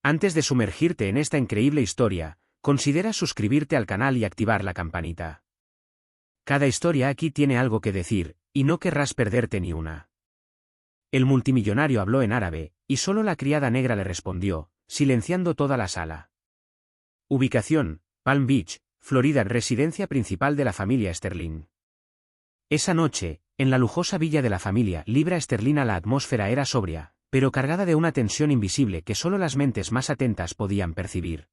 Antes de sumergirte en esta increíble historia, considera suscribirte al canal y activar la campanita. Cada historia aquí tiene algo que decir, y no querrás perderte ni una. El multimillonario habló en árabe, y solo la criada negra le respondió, silenciando toda la sala. Ubicación: Palm Beach, Florida, residencia principal de la familia Sterling. Esa noche, en la lujosa villa de la familia Libra Sterlina, la atmósfera era sobria, pero cargada de una tensión invisible que solo las mentes más atentas podían percibir.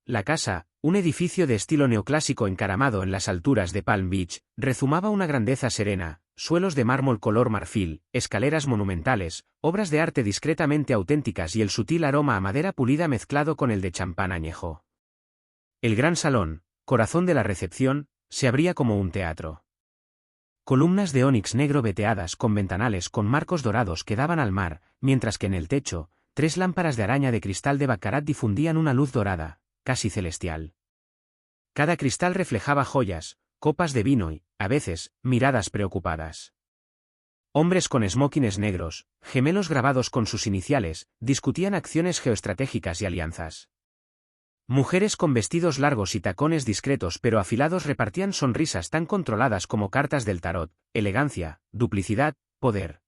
La casa, un edificio de estilo neoclásico encaramado en las alturas de Palm Beach, rezumaba una grandeza serena, suelos de mármol color marfil, escaleras monumentales, obras de arte discretamente auténticas y el sutil aroma a madera pulida mezclado con el de champán añejo. El gran salón, corazón de la recepción, se abría como un teatro. Columnas de ónix negro veteadas con ventanales con marcos dorados que daban al mar, mientras que en el techo, 3 lámparas de araña de cristal de baccarat difundían una luz dorada, casi celestial. Cada cristal reflejaba joyas, copas de vino y, a veces, miradas preocupadas. Hombres con smokines negros, gemelos grabados con sus iniciales, discutían acciones geoestratégicas y alianzas. Mujeres con vestidos largos y tacones discretos pero afilados repartían sonrisas tan controladas como cartas del tarot, elegancia, duplicidad, poder.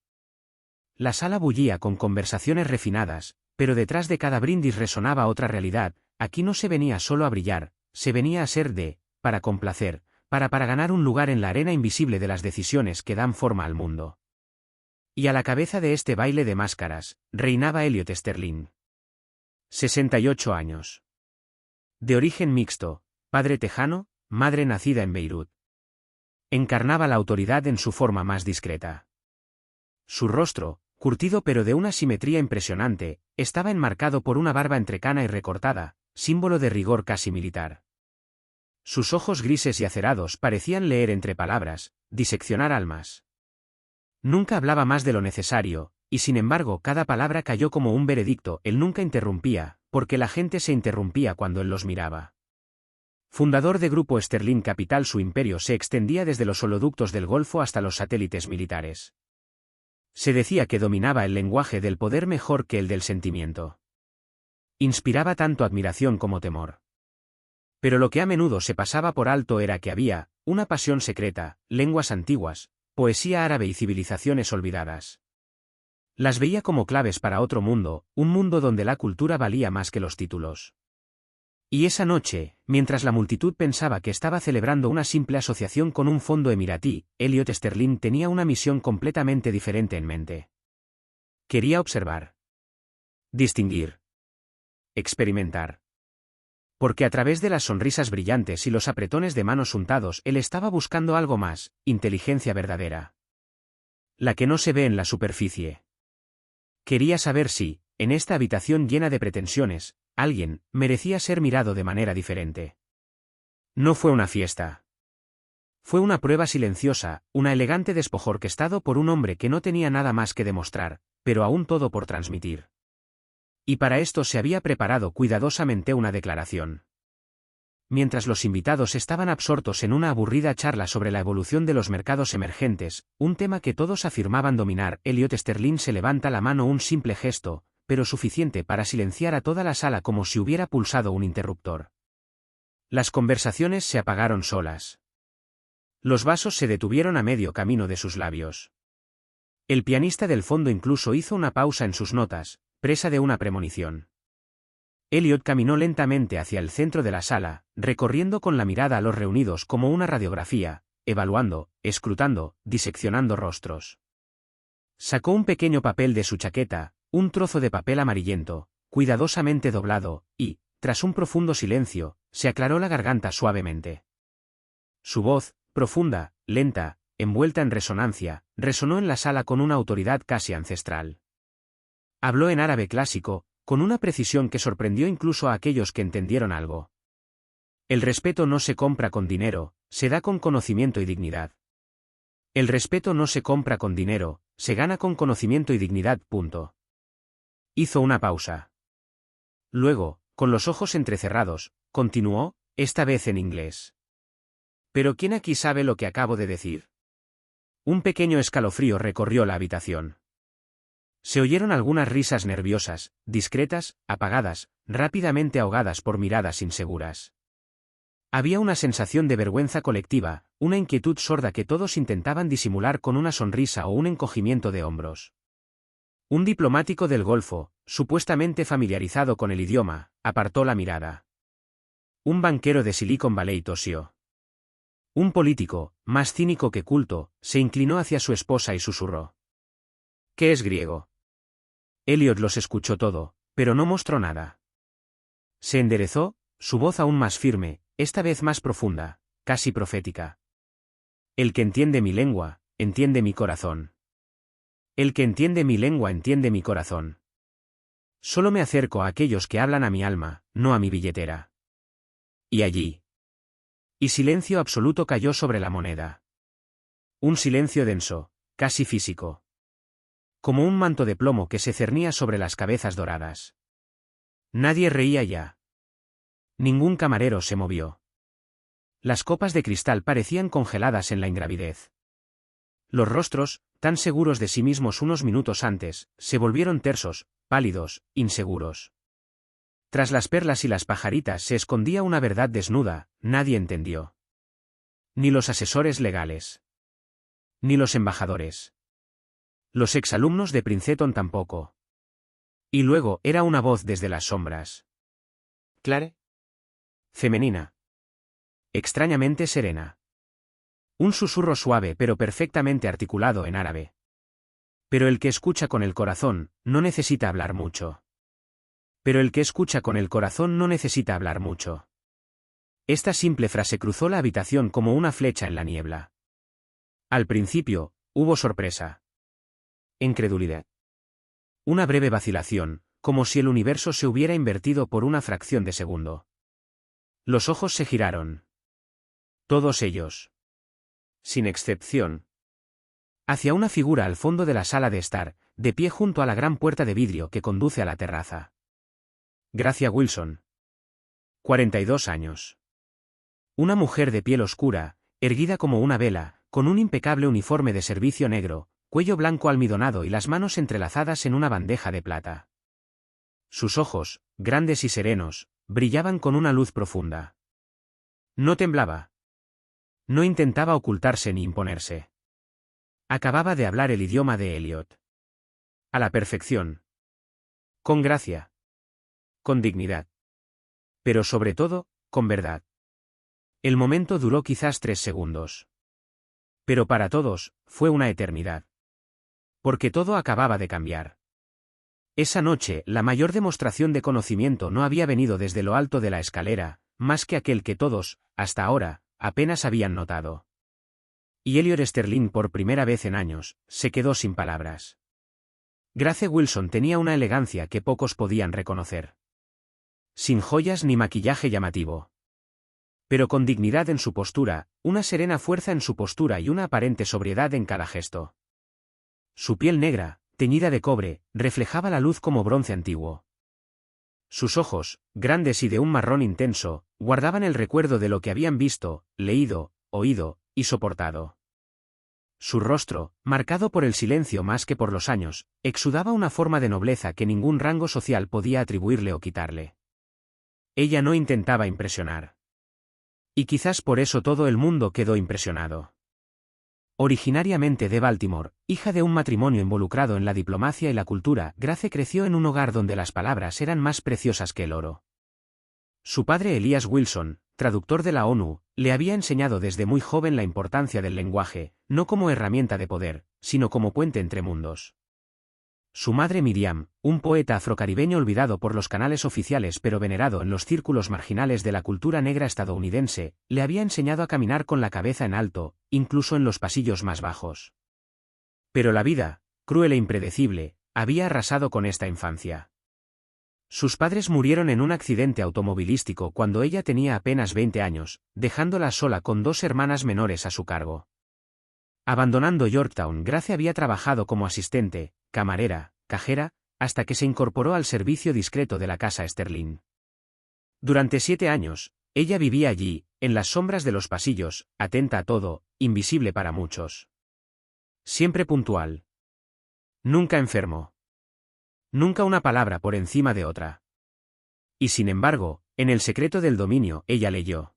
La sala bullía con conversaciones refinadas, pero detrás de cada brindis resonaba otra realidad. Aquí no se venía solo a brillar, se venía a ser para complacer, para ganar un lugar en la arena invisible de las decisiones que dan forma al mundo. Y a la cabeza de este baile de máscaras, reinaba Elliot Sterling. 68 años. De origen mixto, padre tejano, madre nacida en Beirut. Encarnaba la autoridad en su forma más discreta. Su rostro, curtido pero de una simetría impresionante, estaba enmarcado por una barba entrecana y recortada, símbolo de rigor casi militar. Sus ojos grises y acerados parecían leer entre palabras, diseccionar almas. Nunca hablaba más de lo necesario, y sin embargo cada palabra cayó como un veredicto. Él nunca interrumpía, porque la gente se interrumpía cuando él los miraba. Fundador de Grupo Sterling Capital, su imperio se extendía desde los oleoductos del Golfo hasta los satélites militares. Se decía que dominaba el lenguaje del poder mejor que el del sentimiento. Inspiraba tanto admiración como temor. Pero lo que a menudo se pasaba por alto era que había una pasión secreta, lenguas antiguas, poesía árabe y civilizaciones olvidadas. Las veía como claves para otro mundo, un mundo donde la cultura valía más que los títulos. Y esa noche, mientras la multitud pensaba que estaba celebrando una simple asociación con un fondo emiratí, Elliot Sterling tenía una misión completamente diferente en mente. Quería observar. Distinguir. Experimentar. Porque a través de las sonrisas brillantes y los apretones de manos untados él estaba buscando algo más, inteligencia verdadera. La que no se ve en la superficie. Quería saber si, en esta habitación llena de pretensiones, alguien merecía ser mirado de manera diferente. No fue una fiesta. Fue una prueba silenciosa, una elegante despojo orquestado por un hombre que no tenía nada más que demostrar, pero aún todo por transmitir. Y para esto se había preparado cuidadosamente una declaración. Mientras los invitados estaban absortos en una aburrida charla sobre la evolución de los mercados emergentes, un tema que todos afirmaban dominar, Elliot Sterling se levanta la mano, un simple gesto, pero suficiente para silenciar a toda la sala como si hubiera pulsado un interruptor. Las conversaciones se apagaron solas. Los vasos se detuvieron a medio camino de sus labios. El pianista del fondo incluso hizo una pausa en sus notas, presa de una premonición. Elliot caminó lentamente hacia el centro de la sala, recorriendo con la mirada a los reunidos como una radiografía, evaluando, escrutando, diseccionando rostros. Sacó un pequeño papel de su chaqueta, un trozo de papel amarillento, cuidadosamente doblado, y, tras un profundo silencio, se aclaró la garganta suavemente. Su voz, profunda, lenta, envuelta en resonancia, resonó en la sala con una autoridad casi ancestral. Habló en árabe clásico, con una precisión que sorprendió incluso a aquellos que entendieron algo. El respeto no se compra con dinero, se da con conocimiento y dignidad. El respeto no se compra con dinero, se gana con conocimiento y dignidad. Punto. Hizo una pausa. Luego, con los ojos entrecerrados, continuó, esta vez en inglés. ¿Pero quién aquí sabe lo que acabo de decir? Un pequeño escalofrío recorrió la habitación. Se oyeron algunas risas nerviosas, discretas, apagadas, rápidamente ahogadas por miradas inseguras. Había una sensación de vergüenza colectiva, una inquietud sorda que todos intentaban disimular con una sonrisa o un encogimiento de hombros. Un diplomático del Golfo, supuestamente familiarizado con el idioma, apartó la mirada. Un banquero de Silicon Valley tosió. Un político, más cínico que culto, se inclinó hacia su esposa y susurró: ¿Qué es griego? Elliot los escuchó todo, pero no mostró nada. Se enderezó, su voz aún más firme, esta vez más profunda, casi profética. El que entiende mi lengua, entiende mi corazón. El que entiende mi lengua entiende mi corazón. Solo me acerco a aquellos que hablan a mi alma, no a mi billetera. Y allí. Y silencio absoluto cayó sobre la moneda. Un silencio denso, casi físico. Como un manto de plomo que se cernía sobre las cabezas doradas. Nadie reía ya. Ningún camarero se movió. Las copas de cristal parecían congeladas en la ingravidez. Los rostros, tan seguros de sí mismos unos minutos antes, se volvieron tersos, pálidos, inseguros. Tras las perlas y las pajaritas se escondía una verdad desnuda, nadie entendió. Ni los asesores legales. Ni los embajadores. Los exalumnos de Princeton tampoco. Y luego era una voz desde las sombras. Clare. Femenina. Extrañamente serena. Un susurro suave pero perfectamente articulado en árabe. Pero el que escucha con el corazón, no necesita hablar mucho. Pero el que escucha con el corazón no necesita hablar mucho. Esta simple frase cruzó la habitación como una flecha en la niebla. Al principio, hubo sorpresa. Incredulidad. Una breve vacilación, como si el universo se hubiera invertido por una fracción de segundo. Los ojos se giraron. Todos ellos. Sin excepción. Hacia una figura al fondo de la sala de estar, de pie junto a la gran puerta de vidrio que conduce a la terraza. Gracia Wilson. 42 años. Una mujer de piel oscura, erguida como una vela, con un impecable uniforme de servicio negro, cuello blanco almidonado y las manos entrelazadas en una bandeja de plata. Sus ojos, grandes y serenos, brillaban con una luz profunda. No temblaba. No intentaba ocultarse ni imponerse. Acababa de hablar el idioma de Elliot. A la perfección. Con gracia. Con dignidad. Pero sobre todo, con verdad. El momento duró quizás 3 segundos. Pero para todos, fue una eternidad. Porque todo acababa de cambiar. Esa noche, la mayor demostración de conocimiento no había venido desde lo alto de la escalera, más que aquel que todos, hasta ahora, apenas habían notado. Y Elliot Sterling, por primera vez en años, se quedó sin palabras. Grace Wilson tenía una elegancia que pocos podían reconocer. Sin joyas ni maquillaje llamativo. Pero con dignidad en su postura, una serena fuerza en su postura y una aparente sobriedad en cada gesto. Su piel negra, teñida de cobre, reflejaba la luz como bronce antiguo. Sus ojos, grandes y de un marrón intenso, guardaban el recuerdo de lo que habían visto, leído, oído, y soportado. Su rostro, marcado por el silencio más que por los años, exudaba una forma de nobleza que ningún rango social podía atribuirle o quitarle. Ella no intentaba impresionar. Y quizás por eso todo el mundo quedó impresionado. Originariamente de Baltimore, hija de un matrimonio involucrado en la diplomacia y la cultura, Grace creció en un hogar donde las palabras eran más preciosas que el oro. Su padre Elias Wilson, traductor de la ONU, le había enseñado desde muy joven la importancia del lenguaje, no como herramienta de poder, sino como puente entre mundos. Su madre Miriam, un poeta afrocaribeño olvidado por los canales oficiales pero venerado en los círculos marginales de la cultura negra estadounidense, le había enseñado a caminar con la cabeza en alto, incluso en los pasillos más bajos. Pero la vida, cruel e impredecible, había arrasado con esta infancia. Sus padres murieron en un accidente automovilístico cuando ella tenía apenas 20 años, dejándola sola con 2 hermanas menores a su cargo. Abandonando Yorktown, Grace había trabajado como asistente, camarera, cajera, hasta que se incorporó al servicio discreto de la casa Sterling. Durante 7 años, ella vivía allí, en las sombras de los pasillos, atenta a todo, invisible para muchos. Siempre puntual. Nunca enfermo. Nunca una palabra por encima de otra. Y sin embargo, en el secreto del dominio, ella leyó.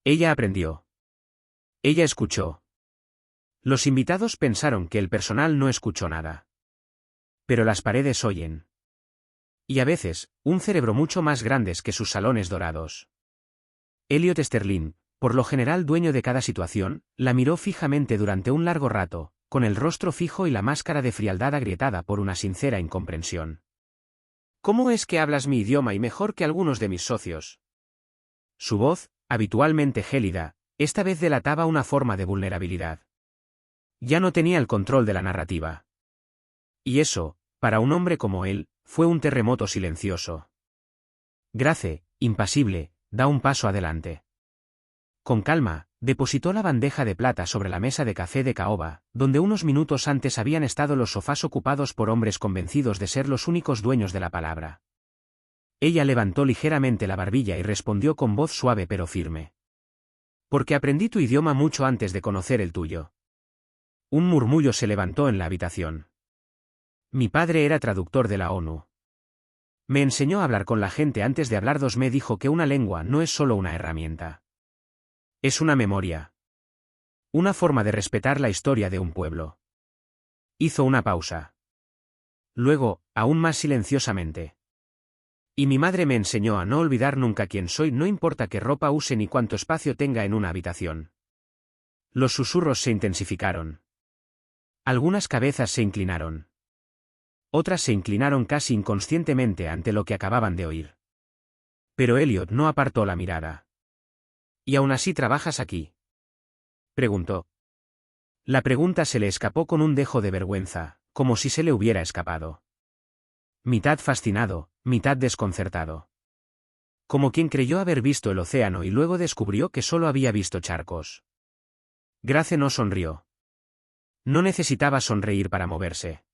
Ella aprendió. Ella escuchó. Los invitados pensaron que el personal no escuchó nada. Pero las paredes oyen. Y a veces, un cerebro mucho más grande que sus salones dorados. Elliot Sterling, por lo general dueño de cada situación, la miró fijamente durante un largo rato, con el rostro fijo y la máscara de frialdad agrietada por una sincera incomprensión. ¿Cómo es que hablas mi idioma y mejor que algunos de mis socios? Su voz, habitualmente gélida, esta vez delataba una forma de vulnerabilidad. Ya no tenía el control de la narrativa. Y eso, para un hombre como él, fue un terremoto silencioso. Grace, impasible, da un paso adelante. Con calma, depositó la bandeja de plata sobre la mesa de café de caoba, donde unos minutos antes habían estado los sofás ocupados por hombres convencidos de ser los únicos dueños de la palabra. Ella levantó ligeramente la barbilla y respondió con voz suave pero firme. Porque aprendí tu idioma mucho antes de conocer el tuyo. Un murmullo se levantó en la habitación. Mi padre era traductor de la ONU. Me enseñó a hablar con la gente antes de hablar. Me dijo que una lengua no es solo una herramienta. Es una memoria. Una forma de respetar la historia de un pueblo. Hizo una pausa. Luego, aún más silenciosamente. Y mi madre me enseñó a no olvidar nunca quién soy, no importa qué ropa use ni cuánto espacio tenga en una habitación. Los susurros se intensificaron. Algunas cabezas se inclinaron. Otras se inclinaron casi inconscientemente ante lo que acababan de oír. Pero Elliot no apartó la mirada. ¿Y aún así trabajas aquí?, preguntó. La pregunta se le escapó con un dejo de vergüenza, como si se le hubiera escapado. Mitad fascinado, mitad desconcertado. Como quien creyó haber visto el océano y luego descubrió que solo había visto charcos. Grace no sonrió. No necesitaba sonreír para moverse.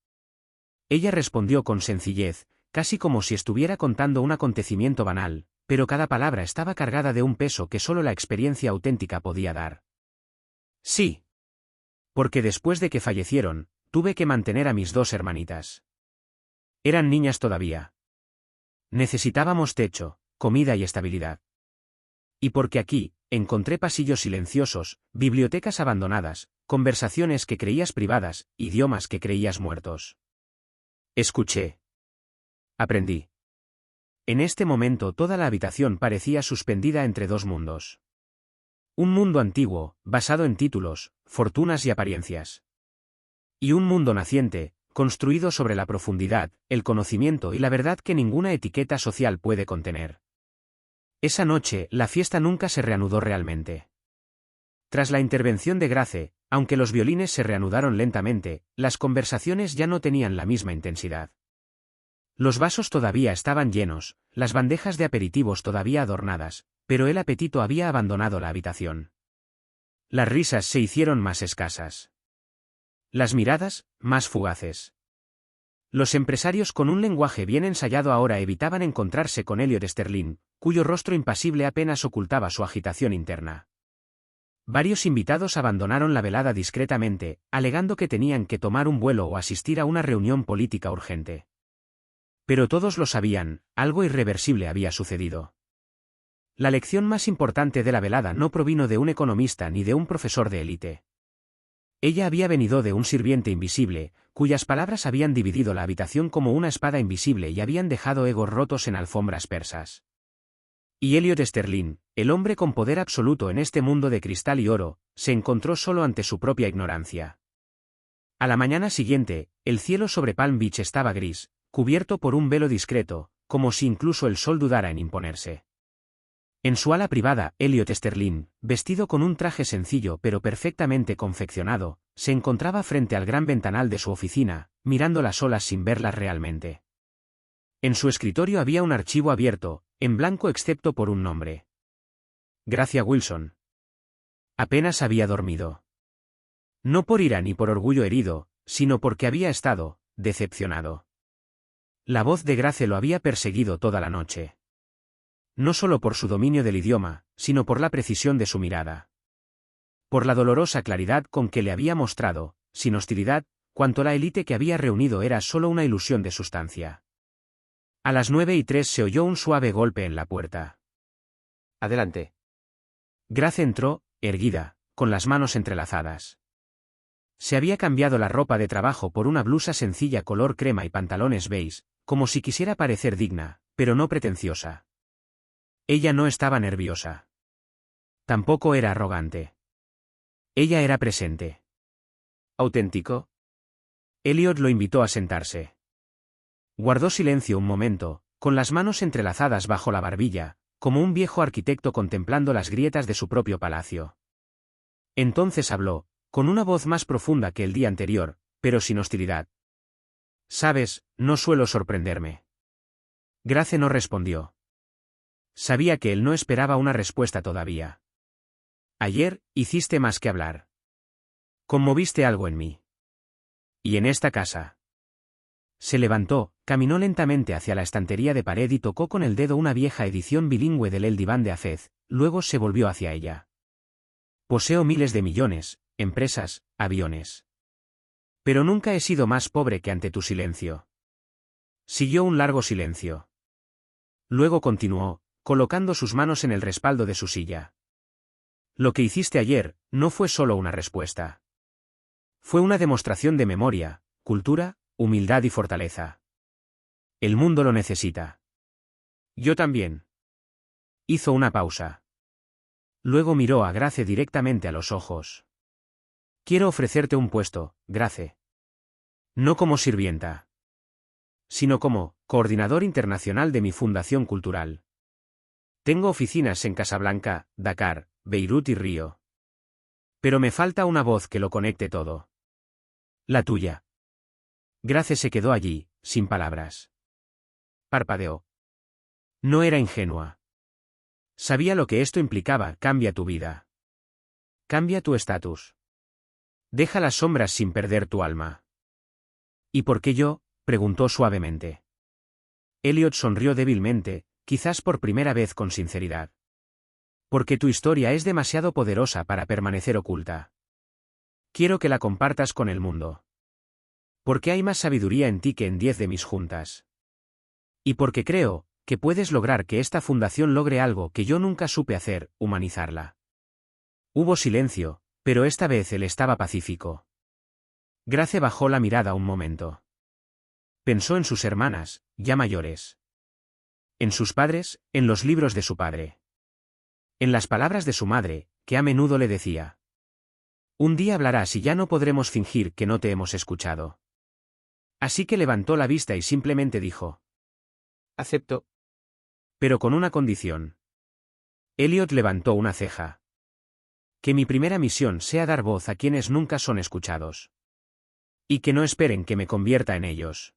Ella respondió con sencillez, casi como si estuviera contando un acontecimiento banal, pero cada palabra estaba cargada de un peso que solo la experiencia auténtica podía dar. Sí. Porque después de que fallecieron, tuve que mantener a mis dos hermanitas. Eran niñas todavía. Necesitábamos techo, comida y estabilidad. Y porque aquí, encontré pasillos silenciosos, bibliotecas abandonadas, conversaciones que creías privadas, idiomas que creías muertos. Escuché. Aprendí. En este momento toda la habitación parecía suspendida entre dos mundos. Un mundo antiguo, basado en títulos, fortunas y apariencias. Y un mundo naciente, construido sobre la profundidad, el conocimiento y la verdad que ninguna etiqueta social puede contener. Esa noche, la fiesta nunca se reanudó realmente. Tras la intervención de Grace, aunque los violines se reanudaron lentamente, las conversaciones ya no tenían la misma intensidad. Los vasos todavía estaban llenos, las bandejas de aperitivos todavía adornadas, pero el apetito había abandonado la habitación. Las risas se hicieron más escasas. Las miradas, más fugaces. Los empresarios con un lenguaje bien ensayado ahora evitaban encontrarse con Elliot Sterling, cuyo rostro impasible apenas ocultaba su agitación interna. Varios invitados abandonaron la velada discretamente, alegando que tenían que tomar un vuelo o asistir a una reunión política urgente. Pero todos lo sabían, algo irreversible había sucedido. La lección más importante de la velada no provino de un economista ni de un profesor de élite. Ella había venido de un sirviente invisible, cuyas palabras habían dividido la habitación como una espada invisible y habían dejado egos rotos en alfombras persas. Y Elliot Sterling, el hombre con poder absoluto en este mundo de cristal y oro, se encontró solo ante su propia ignorancia. A la mañana siguiente, el cielo sobre Palm Beach estaba gris, cubierto por un velo discreto, como si incluso el sol dudara en imponerse. En su ala privada, Elliot Sterling, vestido con un traje sencillo pero perfectamente confeccionado, se encontraba frente al gran ventanal de su oficina, mirando las olas sin verlas realmente. En su escritorio había un archivo abierto, en blanco excepto por un nombre. Gracia Wilson. Apenas había dormido. No por ira ni por orgullo herido, sino porque había estado decepcionado. La voz de Grace lo había perseguido toda la noche. No solo por su dominio del idioma, sino por la precisión de su mirada. Por la dolorosa claridad con que le había mostrado, sin hostilidad, cuanto la élite que había reunido era solo una ilusión de sustancia. A las 9:03 se oyó un suave golpe en la puerta. Adelante. Grace entró, erguida, con las manos entrelazadas. Se había cambiado la ropa de trabajo por una blusa sencilla color crema y pantalones beige, como si quisiera parecer digna, pero no pretenciosa. Ella no estaba nerviosa. Tampoco era arrogante. Ella era presente. ¿Auténtico? Elliot lo invitó a sentarse. Guardó silencio un momento, con las manos entrelazadas bajo la barbilla, como un viejo arquitecto contemplando las grietas de su propio palacio. Entonces habló, con una voz más profunda que el día anterior, pero sin hostilidad. «Sabes, no suelo sorprenderme». Grace no respondió. Sabía que él no esperaba una respuesta todavía. «Ayer, hiciste más que hablar. Conmoviste algo en mí. Y en esta casa». Se levantó, caminó lentamente hacia la estantería de pared y tocó con el dedo una vieja edición bilingüe del El Diván de Hafez, luego se volvió hacia ella. «Poseo miles de millones, empresas, aviones. Pero nunca he sido más pobre que ante tu silencio». Siguió un largo silencio. Luego continuó, colocando sus manos en el respaldo de su silla. «Lo que hiciste ayer, no fue solo una respuesta. Fue una demostración de memoria, cultura, humildad y fortaleza. El mundo lo necesita. Yo también». Hizo una pausa. Luego miró a Grace directamente a los ojos. «Quiero ofrecerte un puesto, Grace. No como sirvienta, sino como coordinador internacional de mi fundación cultural. Tengo oficinas en Casablanca, Dakar, Beirut y Río. Pero me falta una voz que lo conecte todo. La tuya». Grace se quedó allí, sin palabras. Parpadeó. No era ingenua. Sabía lo que esto implicaba: cambia tu vida. Cambia tu estatus. Deja las sombras sin perder tu alma. ¿Y por qué yo?, preguntó suavemente. Elliot sonrió débilmente, quizás por primera vez con sinceridad. Porque tu historia es demasiado poderosa para permanecer oculta. Quiero que la compartas con el mundo. Porque hay más sabiduría en ti que en 10 de mis juntas. Y porque creo que puedes lograr que esta fundación logre algo que yo nunca supe hacer: humanizarla. Hubo silencio, pero esta vez él estaba pacífico. Grace bajó la mirada un momento. Pensó en sus hermanas, ya mayores. En sus padres, en los libros de su padre. En las palabras de su madre, que a menudo le decía: «Un día hablarás y ya no podremos fingir que no te hemos escuchado». Así que levantó la vista y simplemente dijo: Acepto. «Pero con una condición». Elliot levantó una ceja. «Que mi primera misión sea dar voz a quienes nunca son escuchados. Y que no esperen que me convierta en ellos.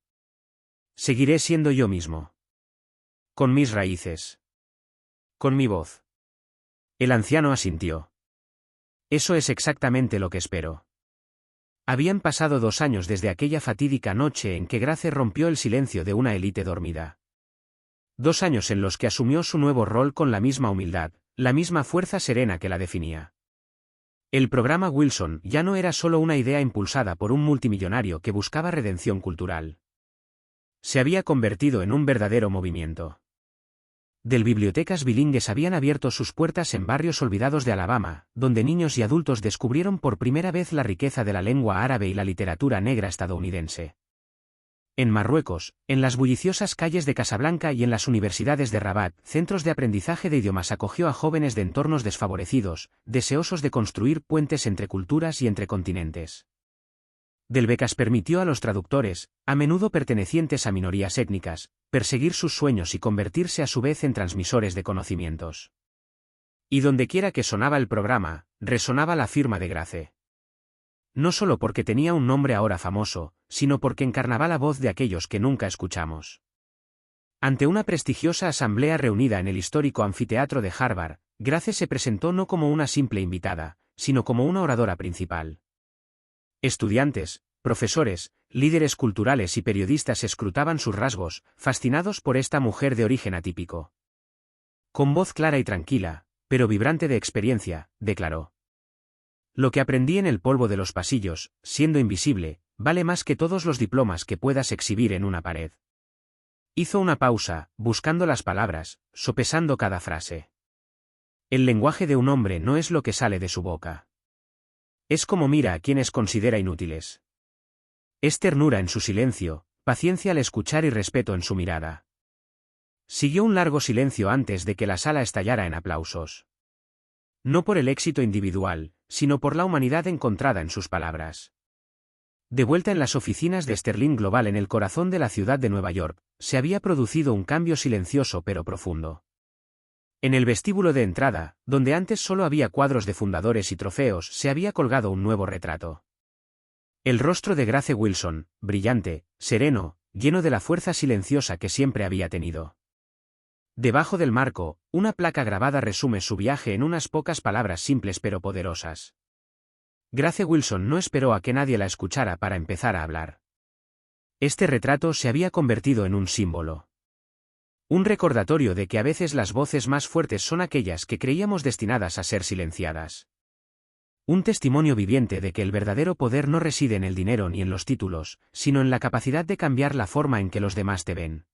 Seguiré siendo yo mismo. Con mis raíces. Con mi voz». El anciano asintió. «Eso es exactamente lo que espero». Habían pasado 2 años desde aquella fatídica noche en que Grace rompió el silencio de una élite dormida. 2 años en los que asumió su nuevo rol con la misma humildad, la misma fuerza serena que la definía. El programa Wilson ya no era solo una idea impulsada por un multimillonario que buscaba redención cultural. Se había convertido en un verdadero movimiento. Del bibliotecas bilingües habían abierto sus puertas en barrios olvidados de Alabama, donde niños y adultos descubrieron por primera vez la riqueza de la lengua árabe y la literatura negra estadounidense. En Marruecos, en las bulliciosas calles de Casablanca y en las universidades de Rabat, centros de aprendizaje de idiomas acogió a jóvenes de entornos desfavorecidos, deseosos de construir puentes entre culturas y entre continentes. Del becas permitió a los traductores, a menudo pertenecientes a minorías étnicas, perseguir sus sueños y convertirse a su vez en transmisores de conocimientos. Y dondequiera que sonaba el programa, resonaba la firma de Grace. No solo porque tenía un nombre ahora famoso, sino porque encarnaba la voz de aquellos que nunca escuchamos. Ante una prestigiosa asamblea reunida en el histórico anfiteatro de Harvard, Grace se presentó no como una simple invitada, sino como una oradora principal. Estudiantes, profesores, líderes culturales y periodistas escrutaban sus rasgos, fascinados por esta mujer de origen atípico. Con voz clara y tranquila, pero vibrante de experiencia, declaró: «Lo que aprendí en el polvo de los pasillos, siendo invisible, vale más que todos los diplomas que puedas exhibir en una pared. Hizo una pausa, buscando las palabras, sopesando cada frase. El lenguaje de un hombre no es lo que sale de su boca. Es como mira a quienes considera inútiles. Es ternura en su silencio, paciencia al escuchar y respeto en su mirada. Siguió un largo silencio antes de que la sala estallara en aplausos. No por el éxito individual, sino por la humanidad encontrada en sus palabras. De vuelta en las oficinas de Sterling Global en el corazón de la ciudad de Nueva York, se había producido un cambio silencioso pero profundo. En el vestíbulo de entrada, donde antes solo había cuadros de fundadores y trofeos, se había colgado un nuevo retrato. El rostro de Grace Wilson, brillante, sereno, lleno de la fuerza silenciosa que siempre había tenido. Debajo del marco, una placa grabada resume su viaje en unas pocas palabras simples pero poderosas. Grace Wilson no esperó a que nadie la escuchara para empezar a hablar. Este retrato se había convertido en un símbolo. Un recordatorio de que a veces las voces más fuertes son aquellas que creíamos destinadas a ser silenciadas. Un testimonio viviente de que el verdadero poder no reside en el dinero ni en los títulos, sino en la capacidad de cambiar la forma en que los demás te ven.